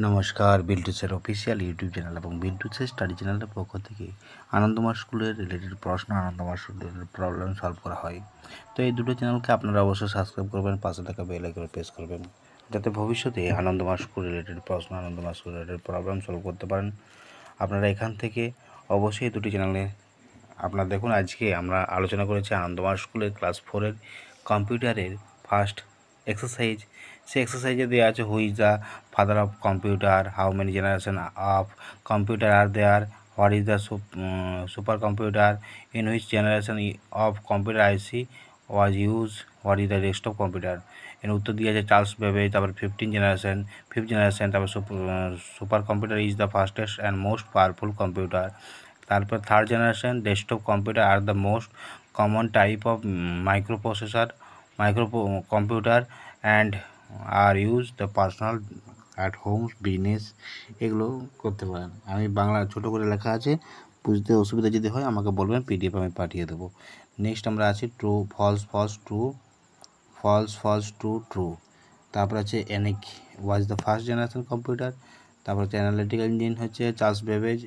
নমস্কার, Biltu sir official YouTube channel এবং Biltu sir study চ্যানেলের পক্ষ থেকে আনন্দমার্গ স্কুলের রিলেটেড পড়াশোনা, আনন্দমার্গ স্কুলের প্রবলেম সলভ করা হয়। তো এই দুটো চ্যানেলকে আপনারা অবশ্যই সাবস্ক্রাইব করবেন, পাশে থাকা বেল আইকনে প্রেস করবেন, যাতে ভবিষ্যতে আনন্দমার্গ স্কুল রিলেটেড পড়াশোনা, Ananda Marga school related problem solve করতে পারেন। আপনারা এখান থেকে অবশ্যই দুটি চ্যানেলে আপনারা দেখুন। আজকে আমরা আলোচনা করেছি আনন্দমার্গ স্কুলের ক্লাস 4-এর কম্পিউটারের ফার্স্ট এক্সারসাইজ। সেই এক্সারসাইজে দেওয়া আছে, who is the father of computer, how many generation of computer are there, what is the super computer, in which generation of computer IC was use, what is the desktop computer. এর উত্তর দিয়ে আছে Charles Babbage, তারপর fifth generation, তারপর super computer is the fastest and most powerful computer. তারপর third generation desktop computer are the most common type of micro computer and are use the personal at home business. এগুলো করতে পারেন। আমি বাংলা ছোটো করে লেখা আছে, বুঝতে অসুবিধা যদি হয় আমাকে বলবেন, পিডিএফ আমি পাঠিয়ে দেবো। নেক্সট আমরা আছি ট্রু ফলস ট্রু ট্রু। তারপর আছে ENIAC was the first generation computer. তারপর হচ্ছে অ্যানালিটিক্যাল ইঞ্জিন হচ্ছে Charles Babbage,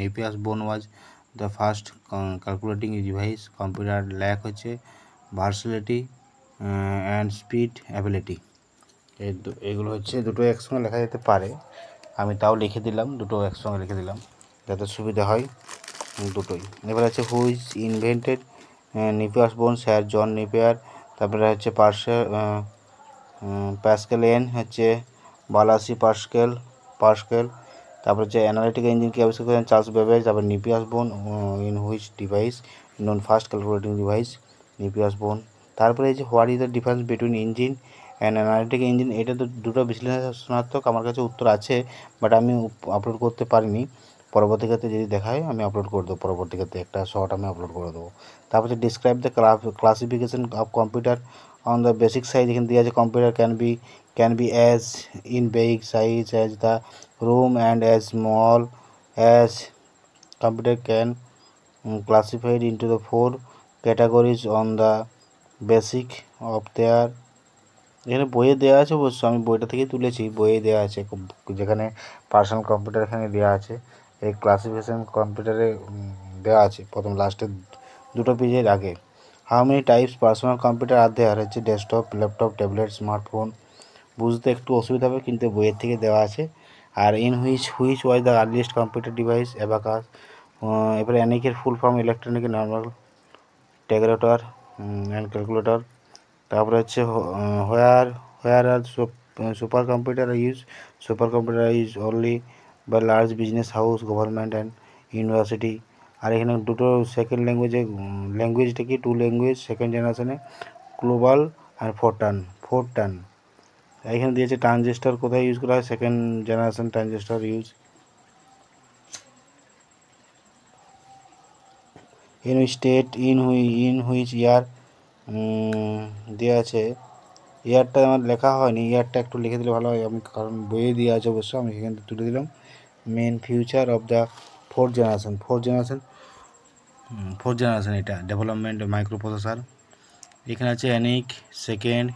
Napier bone was the first calculating device. Computer lack হচ্ছে ভার্সিলিটি অ্যান্ড স্পিড অ্যাবিলিটি। এগুলো হচ্ছে দুটো একসঙ্গে লেখা যেতে পারে, আমি তাও লিখে দিলাম, দুটো একসঙ্গে লিখে দিলাম যাতে সুবিধা হয় দুটোই। এবার আছে হু ইজ ইনভেন্টেড নেপিয়ার্স বোন, স্যার জন নেপিয়ার। তারপরে হচ্ছে প্যাসকেল এন হচ্ছে বালাসি পার্সকেল। তারপর হচ্ছে অ্যানালিটিক্যাল ইঞ্জিন কি আবিষ্কার করেন চার্লস বেবেজ। তারপর Napier's bone in which device known first calculating device Napier's bone. তারপরে এই যে what is the difference between engine and analytical engine, এটা তো দুটো বিশ্লেষণাত্মক আমার কাছে উত্তর আছে, বাট আমি আপলোড করতে পারিনি। পরবর্তী ক্ষেত্রে যদি দেখা হয় আমি আপলোড করে দেবো, পরবর্তী ক্ষেত্রে একটা শর্ট আমি আপলোড করে দেবো। তারপর হচ্ছে describe the classification of computer on the basic size. এখানে দিয়ে আছে computer can be as in big size as the room and as small as computer can classified into the 4 categories on the basic of their। এখানে বইয়ে দেওয়া আছে, অবশ্য আমি বইটা থেকেই তুলেছি, বইয়ে দেওয়া আছে, যেখানে পার্সোনাল কম্পিউটার এখানে দেওয়া আছে, এই ক্লাসিফিকেশন কম্পিউটারে দেওয়া আছে প্রথম লাস্টের দুটো পেজের আগে। How many types personal computer are there হচ্ছে ডেস্কটপ, ল্যাপটপ, ট্যাবলেট, স্মার্টফোন। বুঝতে একটু অসুবিধা হবে, কিন্তু বইয়ের থেকে দেওয়া আছে। আর in which was the earliest computer device abacus. এবারে অ্যানিকের full form electronic numerical integrator and calculator. তারপরে হচ্ছে where are super computer is only by large business house, government and university. আর এখানে দুটো সেকেন্ড ল্যাঙ্গুয়েজটা কি, টু ল্যাঙ্গুয়েজ সেকেন্ড জেনারেশনে গ্লোবাল আর ফোরটান। এখানে দিয়েছে ট্রানজিস্টার কোথায় ইউজ করা হয়, second generation transistor use. In state in which year দেওয়া আছে, ইয়ারটা আমার লেখা হয়নি, ইয়ারটা একটু লিখে দিলে ভালো হয়, আমি কারণ বইয়ে দিয়ে আছে অবশ্য, আমি এখান থেকে তুলে দিলাম। Main feature of the fourth generation এটা ডেভেলপমেন্ট মাইক্রো প্রসেসর। এখানে আছে অ্যানিক সেকেন্ড।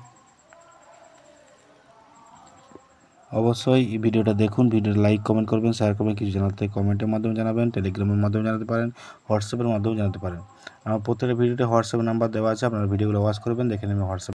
অবশ্যই এই ভিডিওটা দেখুন, ভিডিওটা লাইক কমেন্ট করবেন, শেয়ার করবেন, কিছু জানাতে কমেন্টের মাধ্যমে জানাবেন, টেলিগ্রামের মাধ্যমে জানাতে পারেন, হোয়াটসঅ্যাপের মাধ্যমে জানাতে পারেন। আমার প্রত্যেকটা ভিডিওতে হোয়াটসঅ্যাপ নাম্বার দেওয়া আছে, আপনারা ভিডিওগুলো ওয়াচ করবেন, দেখে নেবেন হোয়াটসঅ্যাপ।